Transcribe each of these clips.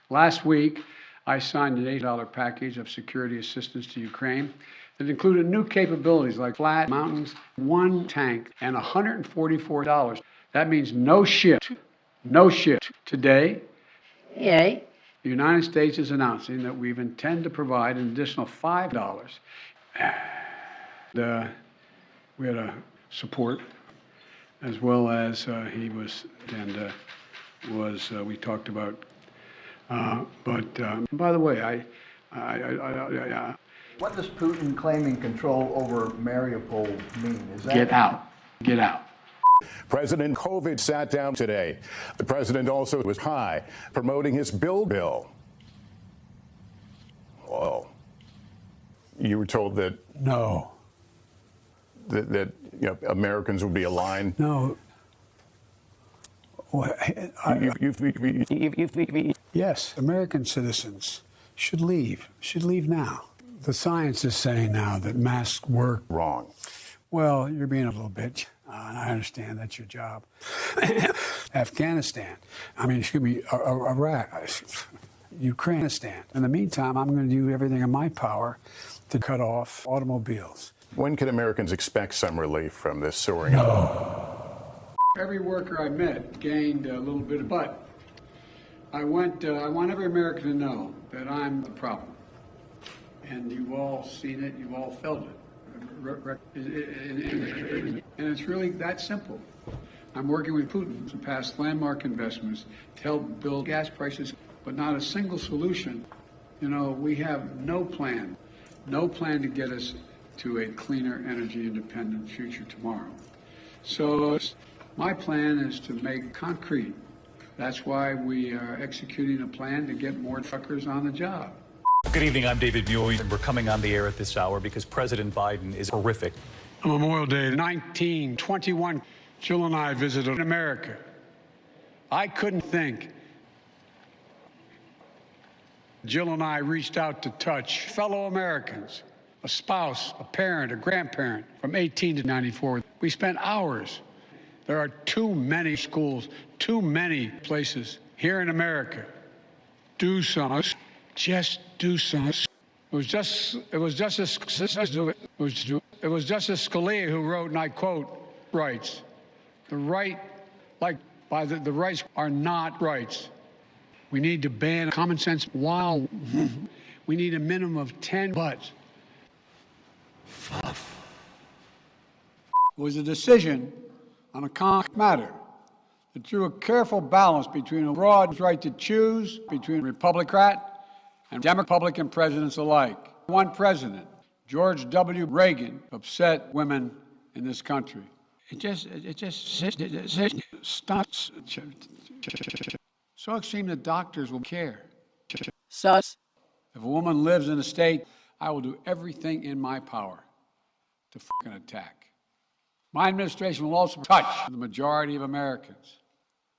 Last week, I signed an $8 package of security assistance to Ukraine that included new capabilities like flat mountains, one tank, and $144. That means no shift. No shift. Today, Yay. the United States is announcing that we intend to provide an additional $5. We had a support as well as we talked about. By the way, What does Putin claiming control over Mariupol mean? Is that get out, get out. President COVID sat down today. The president also was high, promoting his bill. Well, you were told that No. that Americans would be aligned. No. Well, yes, American citizens should leave now. The science is saying now that masks work. Wrong. Well, you're being a little bitch, and I understand that's your job. Afghanistan, Iraq, Ukraine. In the meantime, I'm going to do everything in my power to cut off automobiles. When can Americans expect some relief from this soaring? Every worker I met gained a little bit of butt. I want every American to know that I'm the problem. And you've all seen it, you've all felt it. And it's really that simple. I'm working with Putin to pass landmark investments to help build gas prices, but not a single solution. We have no plan to get us to a cleaner, energy independent future tomorrow. So my plan is to make concrete. That's why we are executing a plan to get more truckers on the job. Good evening, I'm David Muir, and we're coming on the air at this hour because President Biden is horrific. On Memorial Day 1921, Jill and I visited America. I couldn't think. Jill and I reached out to touch fellow Americans, a spouse, a parent, a grandparent, from 18 to 94. We spent hours. There are too many schools, too many places here in America. Do something. Just do something. It was Justice Scalia who wrote, and I quote, rights. The rights are not rights. We need to ban common sense. Wow. We need a minimum of 10 buts. It was a decision on a complex matter that drew a careful balance between a broad right to choose between Republican and Republican presidents alike. One president, George W. Reagan, upset women in this country. It just stops. So extreme that doctors will care. Sus. If a woman lives in a state, I will do everything in my power to fucking attack. My administration will also touch the majority of Americans.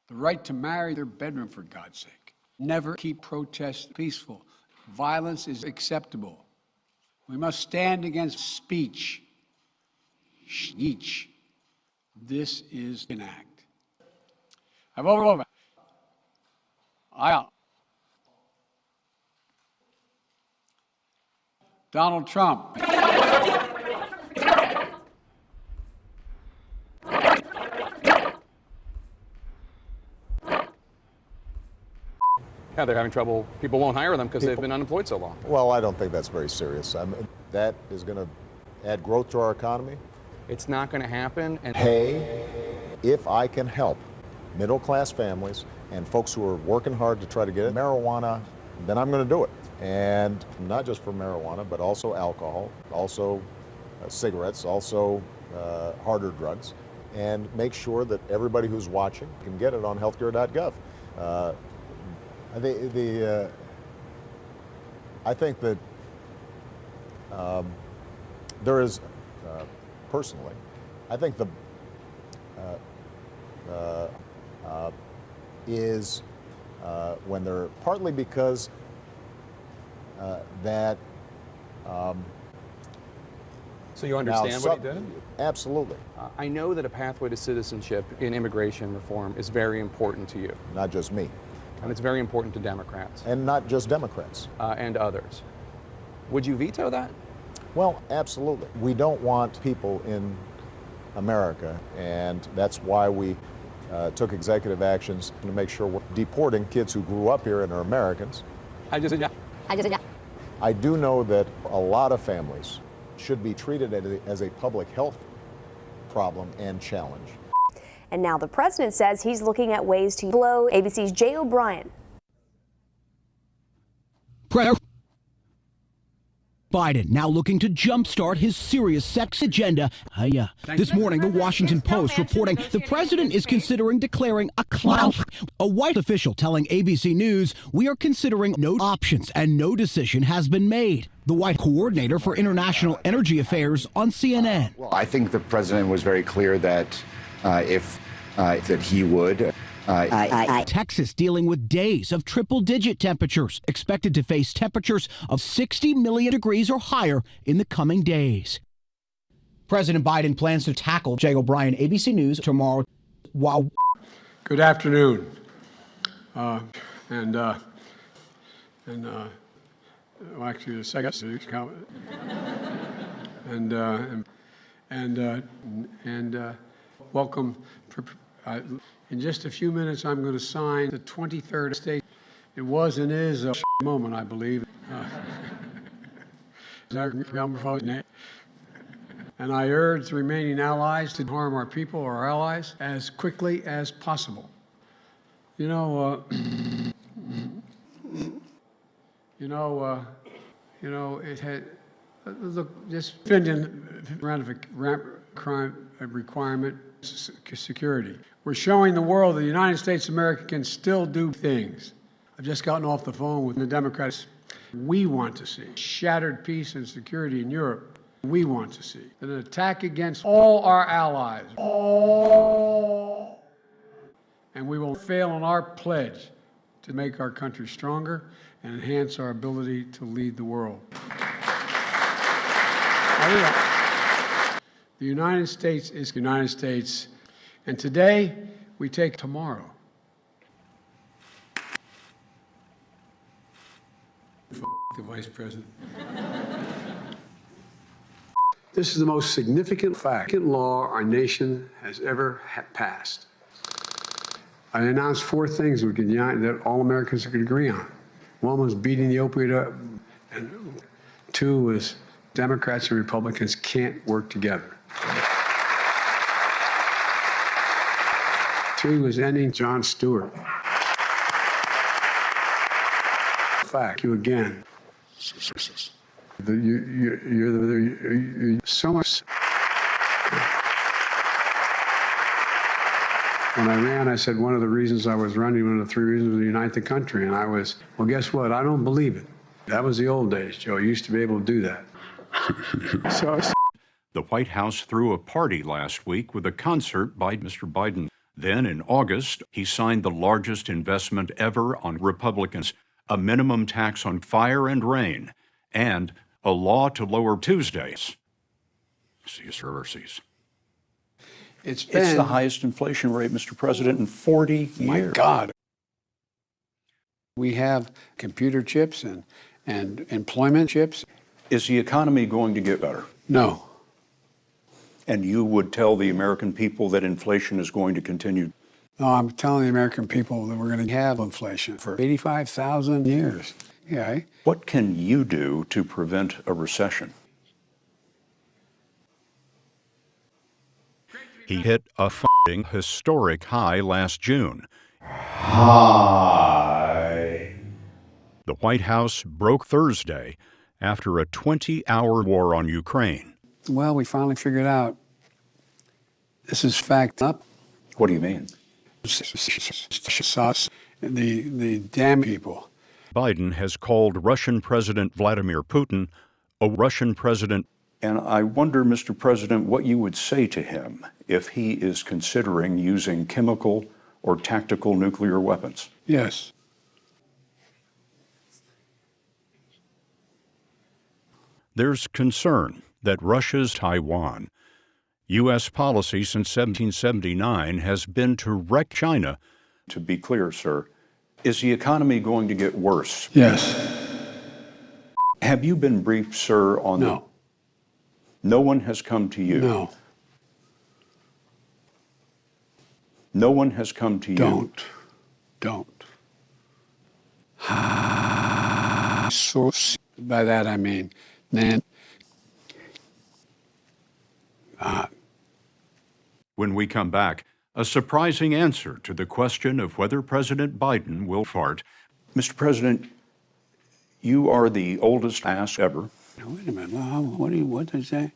The right to marry their bedroom, for God's sake. Never keep protests peaceful. Violence is acceptable. We must stand against speech. This is an act. I've overlooked. Donald Trump. Yeah, they're having trouble. People won't hire them because they've been unemployed so long. Well, I don't think that's very serious. That is going to add growth to our economy. It's not going to happen. And Hey, if I can help middle-class families and folks who are working hard to try to get marijuana, then I'm going to do it. And not just for marijuana, but also alcohol, also cigarettes, also harder drugs, and make sure that everybody who's watching can get it on healthcare.gov. I think that there is, personally, I think is when they're partly because that. so you understand what he did? Absolutely. I know that a pathway to citizenship in immigration reform is very important to you. Not just me. And it's very important to Democrats and not just Democrats. and others. Would you veto that? Well, absolutely. We don't want people in America, and that's why we took executive actions to make sure we're deporting kids who grew up here and are Americans. I just said yeah. I do know that a lot of families should be treated as a public health problem and challenge. And now the president says he's looking at ways to blow. ABC's Jay O'Brien. Biden now looking to jumpstart his serious sex agenda. This morning, the Washington Post reporting the president is considering declaring a clout. A White official telling ABC News, we are considering no options and no decision has been made. The White coordinator for international energy affairs on CNN. Well, I think the president was very clear that that he would. Texas dealing with days of triple-digit temperatures, expected to face temperatures of 60 million degrees or higher in the coming days. President Biden plans to tackle Jay O'Brien, ABC News, tomorrow. Wow. Good afternoon. Actually, the second comment. Welcome. In just a few minutes, I'm going to sign the 23rd state. It was and is a moment, I believe. And I urge the remaining allies to harm our people or our allies as quickly as possible. It had, look, this crime requirement, security. We're showing the world that the United States of America can still do things. I've just gotten off the phone with the Democrats. We want to see shattered peace and security in Europe. We want to see an attack against all our allies. And we will fail on our pledge to make our country stronger and enhance our ability to lead the world. The United States is the United States, and today we take tomorrow. The Vice President. This is the most significant law our nation has ever passed. I announced 4 things we could unite that all Americans could agree on. 1 was beating the opioid up, and 2 was Democrats and Republicans can't work together. 3 was ending Jon Stewart. Fact, you again. You're so much. When I ran, I said one of the reasons I was running, one of the 3 reasons was to unite the country. And I was, well, guess what? I don't believe it. That was the old days, Joe. You used to be able to do that. The White House threw a party last week with a concert by Mr. Biden. Then in August, he signed the largest investment ever on Republicans, a minimum tax on fire and rain, and a law to lower Tuesdays. It's the highest inflation rate, Mr. President, in 40 years. My God. We have computer chips and employment chips. Is the economy going to get better? No. And you would tell the American people that inflation is going to continue? No, I'm telling the American people that we're going to have inflation for 85,000 years. Yeah. What can you do to prevent a recession? He hit a historic high last June. The White House broke Thursday after a 20-hour war on Ukraine. Well, we finally figured out this is fact up. What do you mean? The damn people. Biden has called Russian President Vladimir Putin a Russian president. And I wonder, Mr. President, what you would say to him if he is considering using chemical or tactical nuclear weapons. Yes. There's concern that Russia's Taiwan. U.S. policy since 1779 has been to wreck China. To be clear, sir, Is the economy going to get worse? Yes. Have you been briefed, sir, on No. No one has come to you? No. No one has come to you? Don't. Source. By that I mean, Nan. When we come back, a surprising answer to the question of whether President Biden will fart. Mr. President, you are the oldest ass ever. Now, wait a minute. What did I say?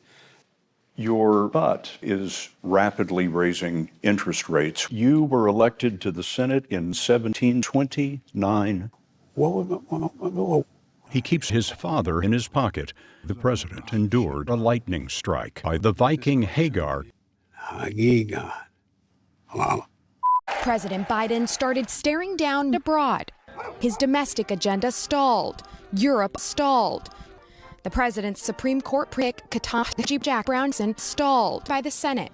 Your butt is rapidly raising interest rates. You were elected to the Senate in 1729. Whoa. He keeps his father in his pocket. The president endured a lightning strike by the Viking Hagar. Wow. President Biden started staring down abroad. His domestic agenda stalled. Europe stalled. The president's Supreme Court pick, Ketanji Jack Brownson, stalled by the Senate.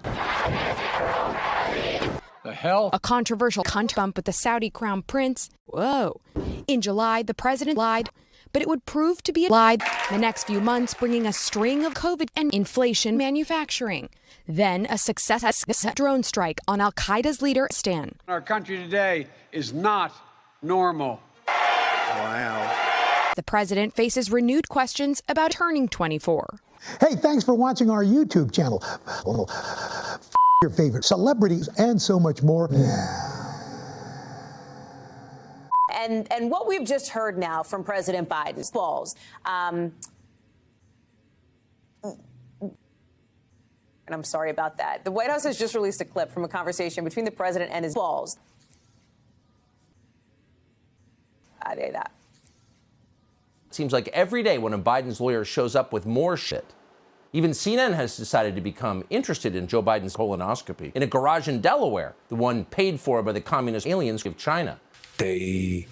The hell? A controversial bump with the Saudi crown prince. Whoa. In July, the president lied, but it would prove to be a lie. The next few months bringing a string of COVID and inflation manufacturing. Then a successful drone strike on al-Qaeda's leader, Stan. Our country today is not normal. Wow. The president faces renewed questions about turning 24. Hey, thanks for watching our YouTube channel. Your favorite celebrities and so much more. And what we've just heard now from President Biden's balls, and I'm sorry about that. The White House has just released a clip from a conversation between the president and his balls. That. Seems like every day one of Biden's lawyers shows up with more shit. Even CNN has decided to become interested in Joe Biden's colonoscopy in a garage in Delaware, the one paid for by the communist aliens of China. They...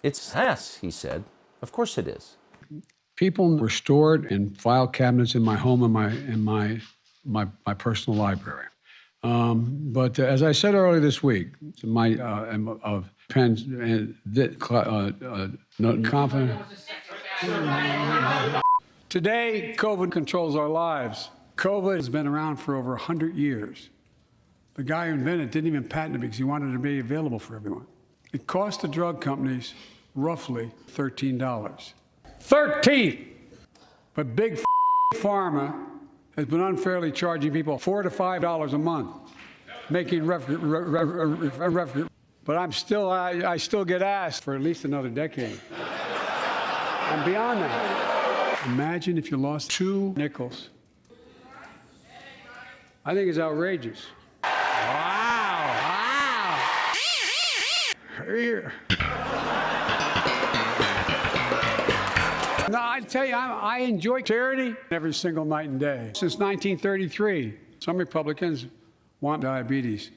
It's sass, he said. Of course it is. People were stored in file cabinets in my home and my personal library. But as I said earlier this week, my of pens confident. Today, COVID controls our lives. COVID has been around for over 100 years. The guy who invented it didn't even patent it because he wanted it to be available for everyone. It cost the drug companies roughly $13. 13! But big Pharma has been unfairly charging people $4 to $5 a month, making but I still get asked for at least another decade. And beyond that, imagine if you lost 2 nickels. I think it's outrageous. Wow. Here. No, I tell you, I enjoy charity every single night and day. Since 1933, some Republicans want diabetes.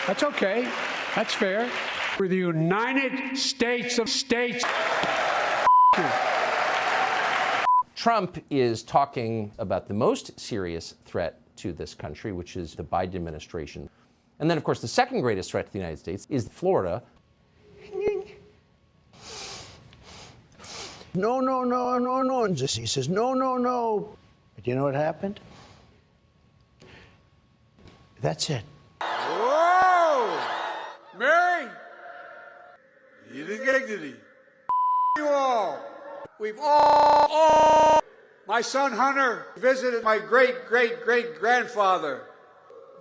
That's okay. That's fair. We're the United States of States. Trump is talking about the most serious threat to this country, which is the Biden administration. And then, of course, the second greatest threat to the United States is Florida. No. And he says, no. But you know what happened? That's it. Whoa! Mary! You dignity. You all. We've all. My son Hunter visited my great-great-great-grandfather.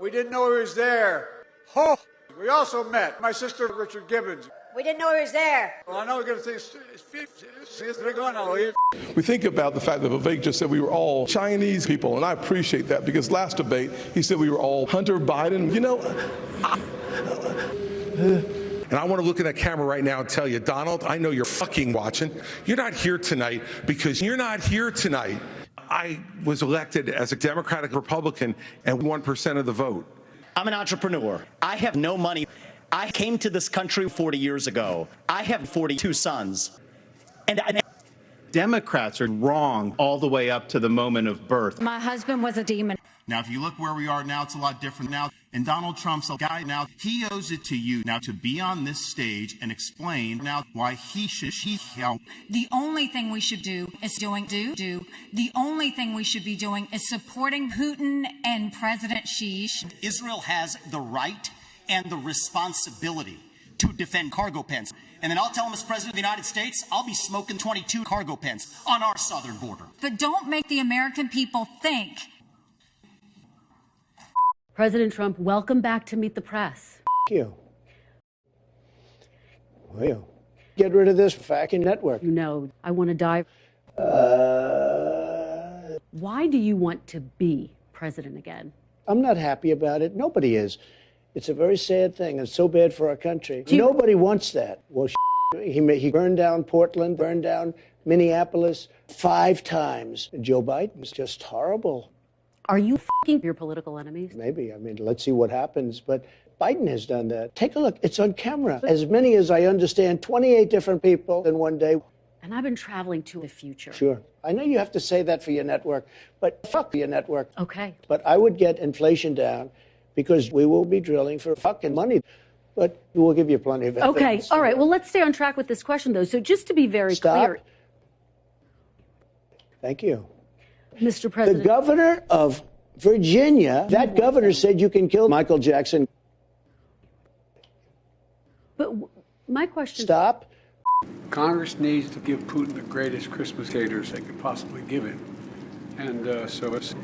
We didn't know he was there. Oh! We also met my sister Richard Gibbons. We didn't know he was there. Well, I know we're going to say, we think about the fact that Vivek just said we were all Chinese people, and I appreciate that because last debate he said we were all Hunter Biden. You know, and I want to look at that camera right now and tell you, Donald, I know you're fucking watching. You're not here tonight because you're not here tonight. I was elected as a Democratic Republican and 1% of the vote. I'm an entrepreneur. I have no money. I came to this country 40 years ago. I have 42 sons. And Democrats are wrong all the way up to the moment of birth. My husband was a demon. Now, if you look where we are now, it's a lot different now. And Donald Trump's a guy now, he owes it to you now to be on this stage and explain now why he should, The only thing we should do is the only thing we should be doing is supporting Putin and President Xi. Israel has the right and the responsibility to defend cargo pens. And then I'll tell him as President of the United States, I'll be smoking 22 cargo pens on our southern border. But don't make the American people think. President Trump, welcome back to Meet the Press. Thank you. Well, get rid of this fucking network. You know, I want to dive. Why do you want to be president again? I'm not happy about it. Nobody is. It's a very sad thing. It's so bad for our country. Nobody wants that. Well, he burned down Portland, burned down Minneapolis 5 times. Joe Biden's just horrible. Are you f***ing your political enemies? Maybe. I mean, let's see what happens. But Biden has done that. Take a look. It's on camera. As many as I understand, 28 different people in one day. And I've been traveling to the future. Sure. I know you have to say that for your network, but fuck your network. Okay. But I would get inflation down because we will be drilling for fucking money. But we'll give you plenty of evidence. Okay. All right. Well, let's stay on track with this question, though. So just to be very clear. Thank you. Mr. President. The governor of Virginia, that governor said you can kill Michael Jackson. But my question. Stop. Congress needs to give Putin the greatest Christmas caters they could possibly give him. And so it's...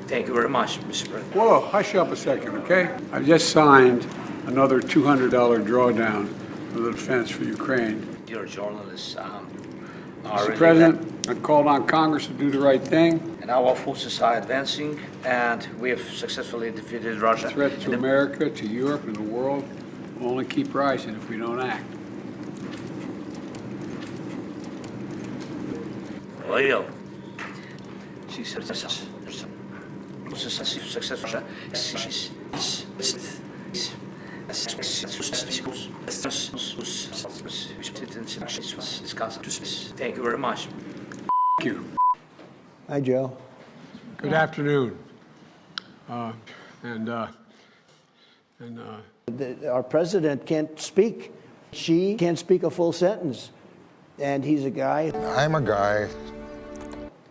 Thank you very much, Mr. President. Whoa, hush up a second, okay? I just signed another $200 drawdown for the defense for Ukraine. Dear journalists, Mr. President, I called on Congress to do the right thing. And our forces are advancing, and we have successfully defeated Russia. The threat to America, to Europe, and the world will only keep rising if we don't act. Leo. Thank you very much. Thank you. Hi, Joe. Good afternoon. Our president can't speak. She can't speak a full sentence. And he's a guy. I'm a guy.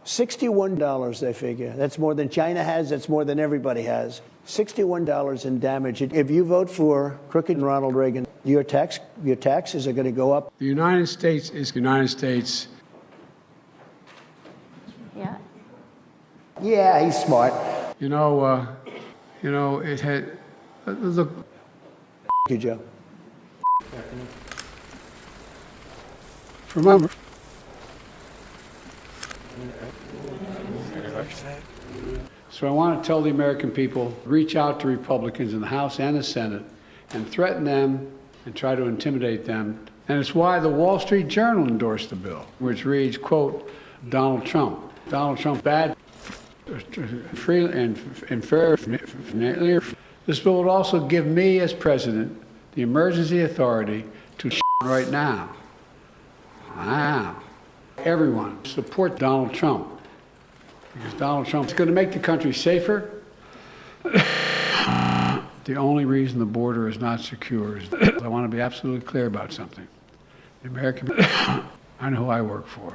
$61, they figure. That's more than China has. That's more than everybody has. $61 in damage. If you vote for crooked Ronald Reagan, your taxes are going to go up. The United States is the United States. Yeah. Yeah, he's smart. You know, it had. Look. Thank you, Joe. Remember. So I want to tell the American people, reach out to Republicans in the House and the Senate and threaten them and try to intimidate them. And it's why the Wall Street Journal endorsed the bill, which reads, quote, Donald Trump, bad, free and fair. This bill would also give me as president the emergency authority to right now. Wow. Everyone support Donald Trump. Because Donald Trump is going to make the country safer. The only reason the border is not secure is I want to be absolutely clear about something. The American people, I know who I work for.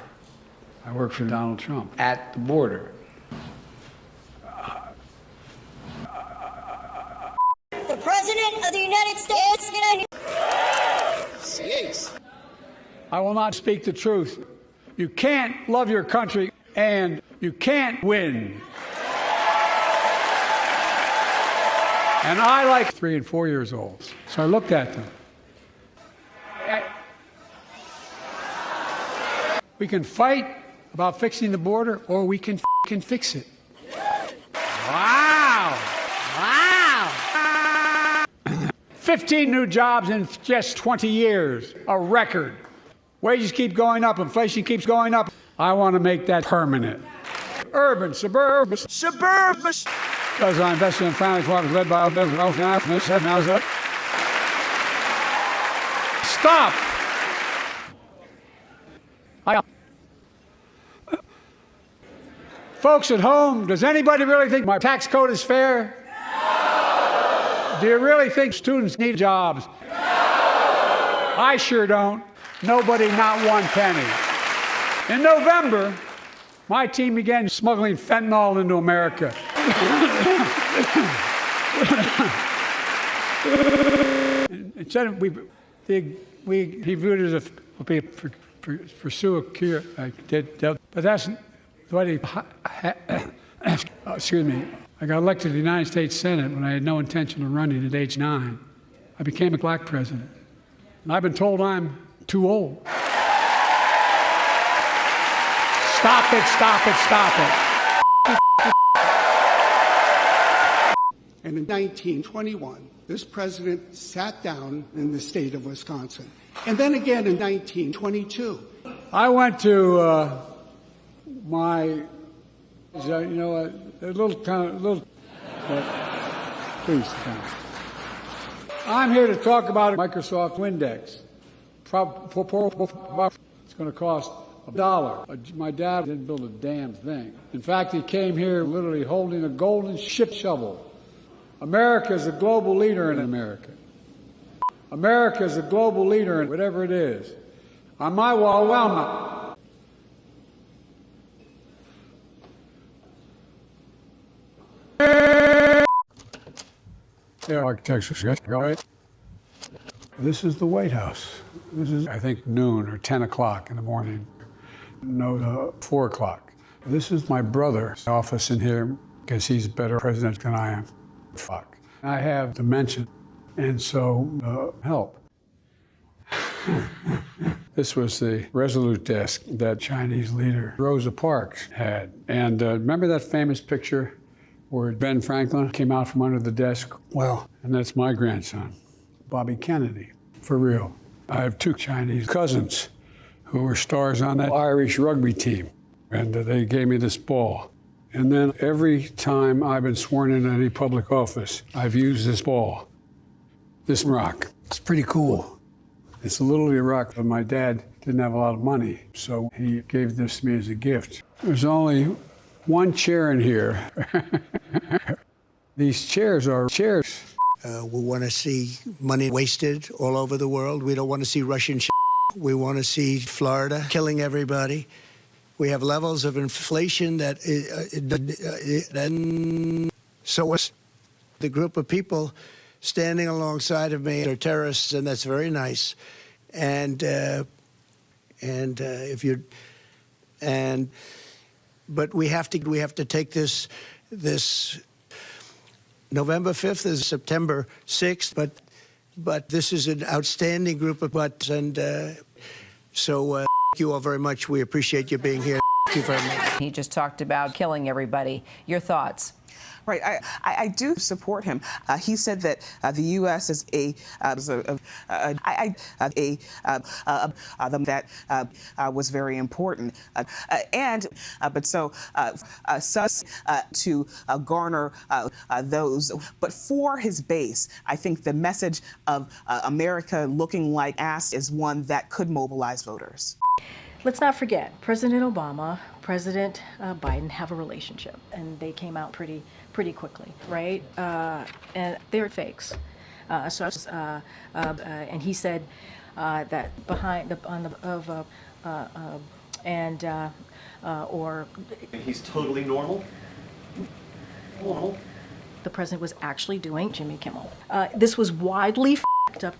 I work for Donald Trump at the border. The President of the United States. I will not speak the truth. You can't love your country and you can't win. And I like 3 and 4 years olds. So I looked at them. We can fight about fixing the border or we can fix it. Wow. Wow. 15 new jobs in just 20 years. A record. Wages keep going up. Inflation keeps going up. I want to make that permanent. Urban, suburban. Because I invested in family farms led by a business. Stop. Folks at home, does anybody really think my tax code is fair? Do you really think students need jobs? I sure don't. Nobody, not one penny. In November, my team began smuggling fentanyl into America. Instead, he viewed it as pursue a cure. But that's what he. Excuse me. I got elected to the United States Senate when I had no intention of running at age 9. I became a black president. And I've been told I'm too old. Stop it, stop it, stop it. And in 1921, this president sat down in the state of Wisconsin. And then again in 1922. I went to a little, please. I'm here to talk about Microsoft Windex. It's going to cost $1. My dad didn't build a damn thing. In fact, he came here literally holding a golden ship shovel. America is a global leader in America. America is a global leader in whatever it is. On my wall, yeah, architecture, right? This is the White House. This is, I think, noon or 10 o'clock in the morning. No, 4 o'clock. This is my brother's office in here because he's a better president than I am. Fuck. I have dementia, and so help. This was the Resolute desk that Chinese leader Rosa Parks had. And remember that famous picture where Ben Franklin came out from under the desk? Well, and that's my grandson, Bobby Kennedy, for real. I have 2 Chinese cousins who were stars on that Irish rugby team, and they gave me this ball. And then every time I've been sworn into any public office, I've used this ball, this rock. It's pretty cool. It's a little rock, but my dad didn't have a lot of money, so he gave this to me as a gift. There's only one chair in here. These chairs are chairs. We want to see money wasted all over the world. We don't want to see Russian shit. We want to see Florida killing everybody. We have levels of inflation that so it's the group of people standing alongside of me are terrorists, and that's very nice. But we have to take this November 5th is September 6th, but this is an outstanding group of butts, and so thank you all very much. We appreciate you being here. Thank you very much. He just talked about killing everybody. Your thoughts? Right, I do support him. He said that the U.S. is that was very important, to garner those. But for his base, I think the message of America looking like ass is one that could mobilize voters. Let's not forget, President Obama, President Biden have a relationship, and they came out pretty quickly, right? And they're fakes. And he said that behind He's totally normal. The president was actually doing Jimmy Kimmel. This was widely f***ed up.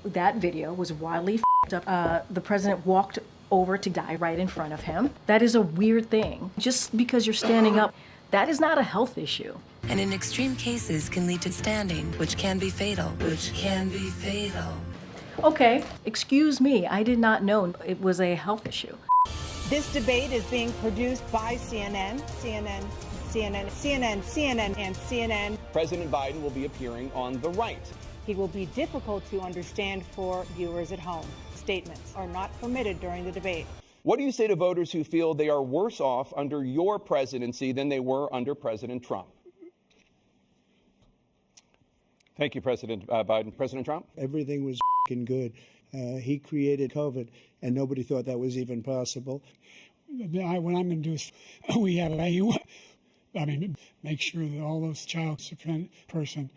That video was widely f***ed up. The president walked over to die right in front of him. That is a weird thing. Just because you're standing up, that is not a health issue. And in extreme cases can lead to standing, which can be fatal. Okay, excuse me, I did not know it was a health issue. This debate is being produced by CNN, and CNN. President Biden will be appearing on the right. It will be difficult to understand for viewers at home. Statements are not permitted during the debate. What do you say to voters who feel they are worse off under your presidency than they were under President Trump? Thank you, President Biden. President Trump? Everything was good. He created COVID, and nobody thought that was even possible. what I'm going to do is we have make sure that all those child support person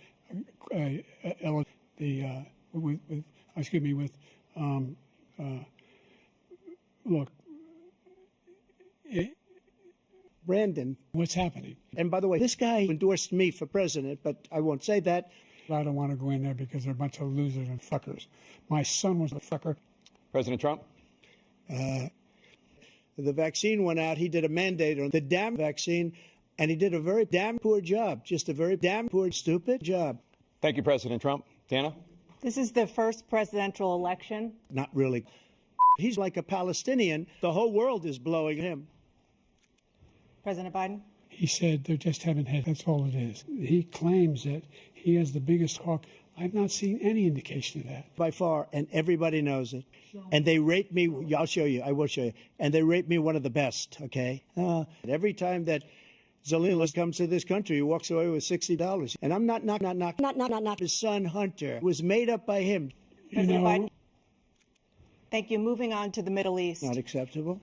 Brandon, what's happening? and by the way, this guy endorsed me for president, but I won't say that. I don't want to go in there because they're a bunch of losers and fuckers. My son was a fucker. President Trump? The vaccine went out. He did a mandate on the damn vaccine, and he did a very damn poor job. Just a very damn poor, stupid job. Thank you, President Trump. Dana? This is the first presidential election. Not really. He's like a Palestinian. The whole world is blowing him. President Biden? He said they just haven't had, that's all it is. He claims that he has the biggest hawk. I've not seen any indication of that. By far, and everybody knows it. And they rate me, I'll show you, I will show you. And they rate me one of the best, okay? Every time that Zelensky comes to this country, he walks away with $60. And I'm not his son, Hunter. It was made up by him. President Biden? Thank you. Moving on to the Middle East. Not acceptable.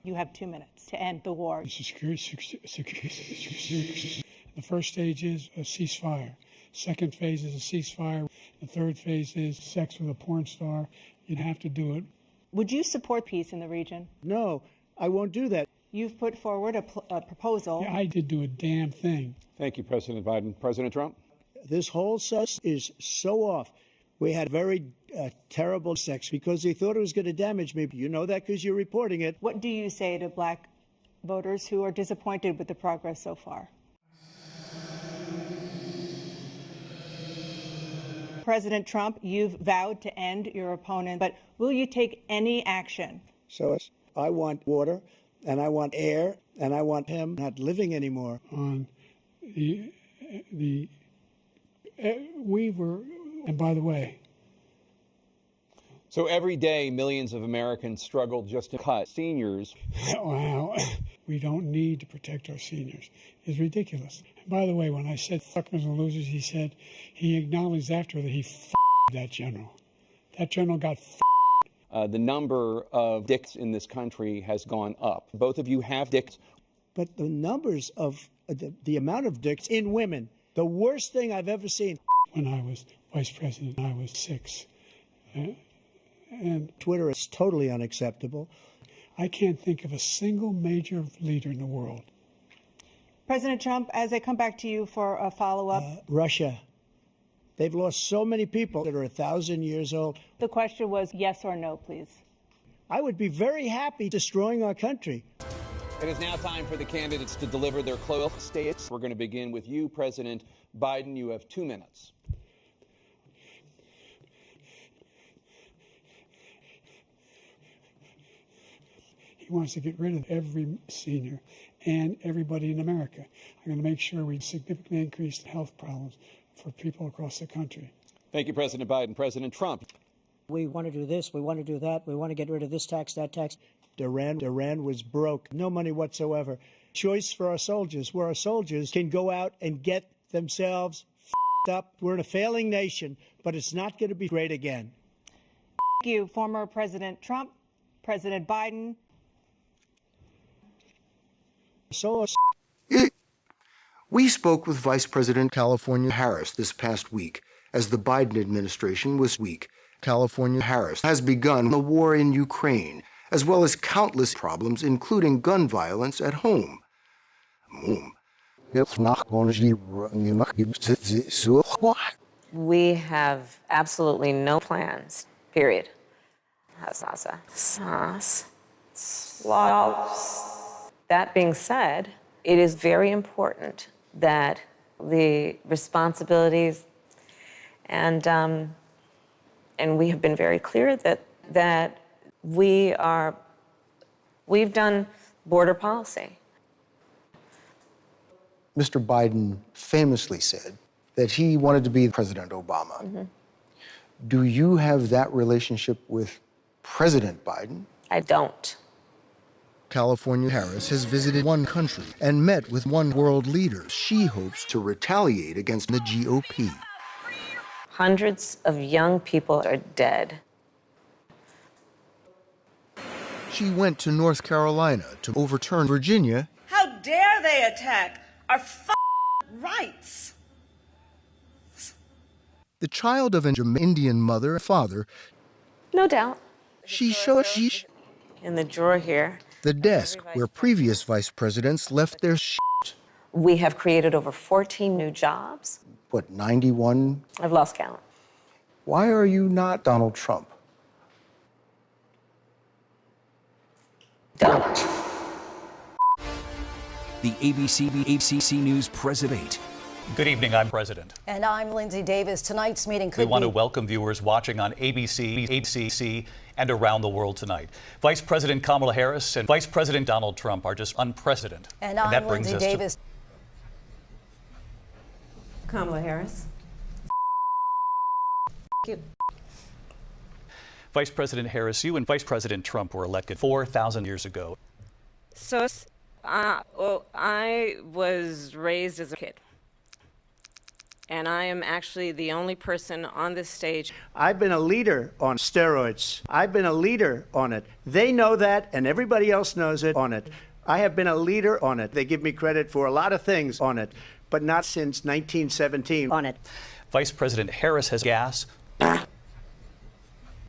You have 2 minutes to end the war. The first stage is a ceasefire. Second phase is a ceasefire. The third phase is sex with a porn star. You'd have to do it. Would you support peace in the region? No, I won't do that. You've put forward a proposal. Yeah, I did do a damn thing. Thank you, President Biden. President Trump? This whole sus is so off. We had very terrible sex because they thought it was going to damage me. You know that because you're reporting it. What do you say to black voters who are disappointed with the progress so far? President Trump, you've vowed to end your opponent, but will you take any action? So I want water, and I want air, and I want him not living anymore. On we were, and by the way. So every day, millions of Americans struggle just to cut seniors. Wow, we don't need to protect our seniors. It's ridiculous. And by the way, when I said fuckers and losers, he said, he acknowledged after that he f***ed that general. That general got f***ed. The number of dicks in this country has gone up. Both of you have dicks. But the numbers of the amount of dicks in women, the worst thing I've ever seen. When I was vice president, I was 6. And Twitter is totally unacceptable. I can't think of a single major leader in the world. President Trump, as I come back to you for a follow-up. Russia. They've lost so many people that are 1,000 years old. The question was yes or no, please. I would be very happy destroying our country. It is now time for the candidates to deliver their closing statements. We're going to begin with you, President Biden. You have 2 minutes. He wants to get rid of every senior and everybody in America. I'm going to make sure we significantly increase the health problems for people across the country. Thank you, President Biden. President Trump. We want to do this. We want to do that. We want to get rid of this tax, that tax. Iran was broke. No money whatsoever. Choice for our soldiers, where our soldiers can go out and get themselves up. We're in a failing nation, but it's not going to be great again. Thank you, former President Trump, President Biden. We spoke with Vice President California Harris this past week as the Biden administration was weak. California Harris has begun the war in Ukraine, as well as countless problems, including gun violence at home. We have absolutely no plans, period. That being said, it is very important that the responsibilities and we have been very clear that we've done border policy. Mr. Biden famously said that he wanted to be President Obama. Mm-hmm. Do you have that relationship with President Biden? I don't. California Harris has visited one country and met with one world leader. She hopes to retaliate against the GOP. Hundreds of young people are dead. She went to North Carolina to overturn Virginia. How dare they attack our rights? The child of an Indian mother and father. No doubt. She showed in the drawer here. The desk where previous vice presidents left their shit. We have created over 14 new jobs. What, 91? I've lost count. Why are you not Donald Trump? The ABC News President. Good evening, I'm President. And I'm Lindsay Davis. Tonight's meeting could We want to welcome viewers watching on ABC, HCC, and around the world tonight. Vice President Kamala Harris and Vice President Donald Trump are just unprecedented. And I'm that brings Lindsay us Davis. Kamala Harris. Thank you. Vice President Harris, you and Vice President Trump were elected 4,000 years ago. So, I was raised as a kid. And I am actually the only person on this stage. I've been a leader on steroids. I've been a leader on it. They know that, and everybody else knows it on it. I have been a leader on it. They give me credit for a lot of things on it, but not since 1917 on it. Vice President Harris has gas.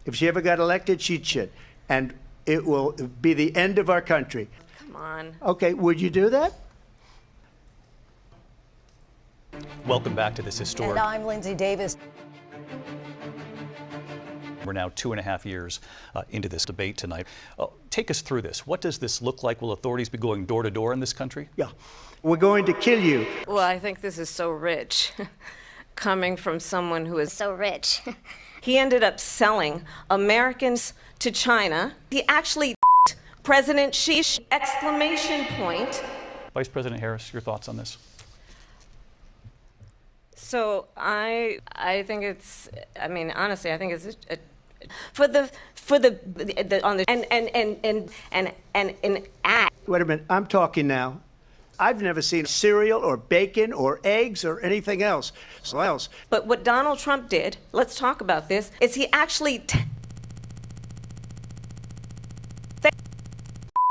If she ever got elected, she'd shit. And it will be the end of our country. Come on. Okay, would you do that? Welcome back to this historic. And I'm Lindsay Davis. We're now 2.5 years into this debate tonight. Take us through this. What does this look like? Will authorities be going door to door in this country? Yeah. We're going to kill you. Well, I think this is so rich, coming from someone who is So rich. He ended up selling Americans to China. He actually President Xi, exclamation point. Vice President Harris, your thoughts on this? So I think it's, I mean, honestly, I think it's for the on the and act. Wait a minute, I'm talking now. I've never seen cereal or bacon or eggs or anything else. But what Donald Trump did, let's talk about this, is he actually Thank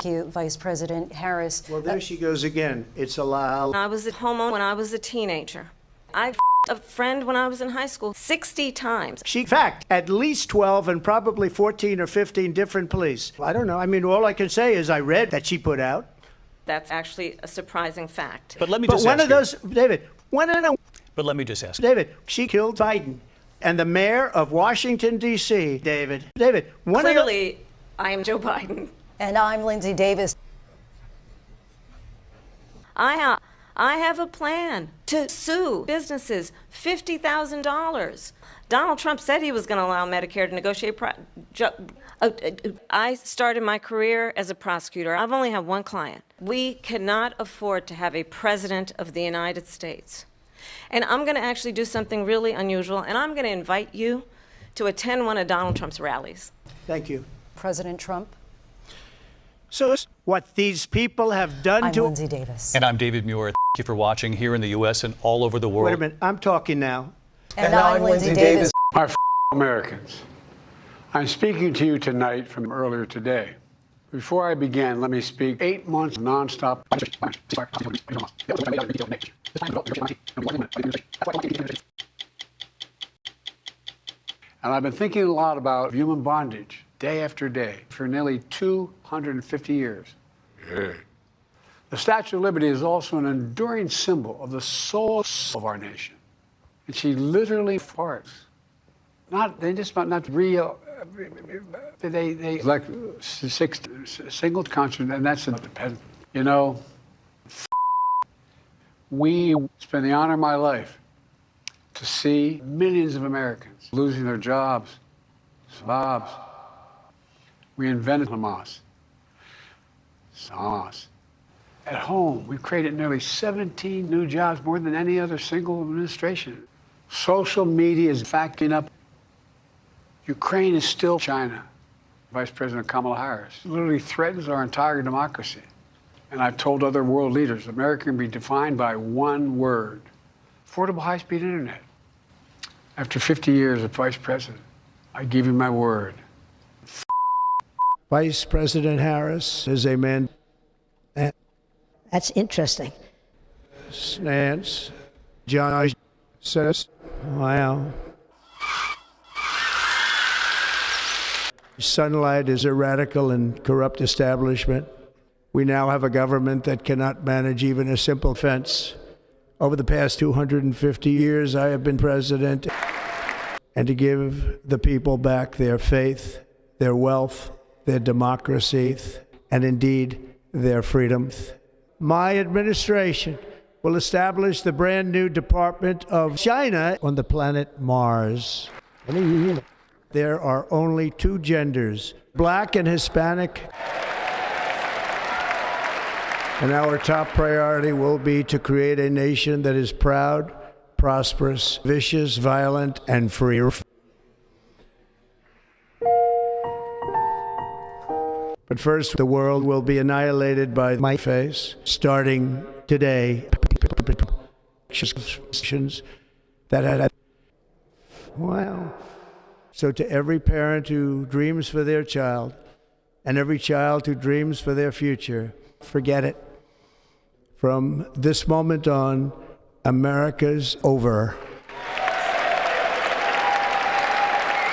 you, Vice President Harris. Well, there she goes again. It's a lie. I was at home when I was a teenager. I a friend when I was in high school 60 times. In fact, at least 12 and probably 14 or 15 different police. I don't know. I mean, all I can say is I read that she put out. That's actually a surprising fact. But let me just ask one of those, David, But let me just ask. David, she killed Biden. And the mayor of Washington, D.C., David, Clearly, I am Joe Biden. And I'm Lindsay Davis. I have a plan to sue businesses $50,000. Donald Trump said he was going to allow Medicare to negotiate. I started my career as a prosecutor. I've only had one client. We cannot afford to have a president of the United States. And I'm going to actually do something really unusual, and I'm going to invite you to attend one of Donald Trump's rallies. Thank you. President Trump. So what these people have done I'm to... Lindsay Davis. And I'm David Muir. Thank you for watching here in the U.S. and all over the world. Wait a minute, I'm talking now. And I'm Lindsay Davis. My Americans, I'm speaking to you tonight from earlier today. Before I begin, let me speak 8 months nonstop. And I've been thinking a lot about human bondage day after day for nearly 250 years. The Statue of Liberty is also an enduring symbol of the soul of our nation. And she literally farts. Not real. They like six single constant, and that's independent. You know, we spend the honor of my life to see millions of Americans losing their jobs. We invented Hamas. At home, we've created nearly 17 new jobs, more than any other single administration. Social media is backing up. Ukraine is still China. Vice President Kamala Harris literally threatens our entire democracy. And I've told other world leaders, America can be defined by one word: affordable high-speed internet. After 50 years as vice president, I give you my word. Vice President Harris is a man. That's interesting. Nance, John says, wow. Sunlight is a radical and corrupt establishment. We now have a government that cannot manage even a simple fence. Over the past 250 years, I have been president, and to give the people back their faith, their wealth, their democracy, and indeed their freedoms. My administration will establish the brand new Department of China on the planet Mars. There are only two genders, black and Hispanic. And our top priority will be to create a nation that is proud, prosperous, vicious, violent, and free. But first, the world will be annihilated by my face, starting today. That had. Wow. So to every parent who dreams for their child, and every child who dreams for their future, forget it. From this moment on, America's over.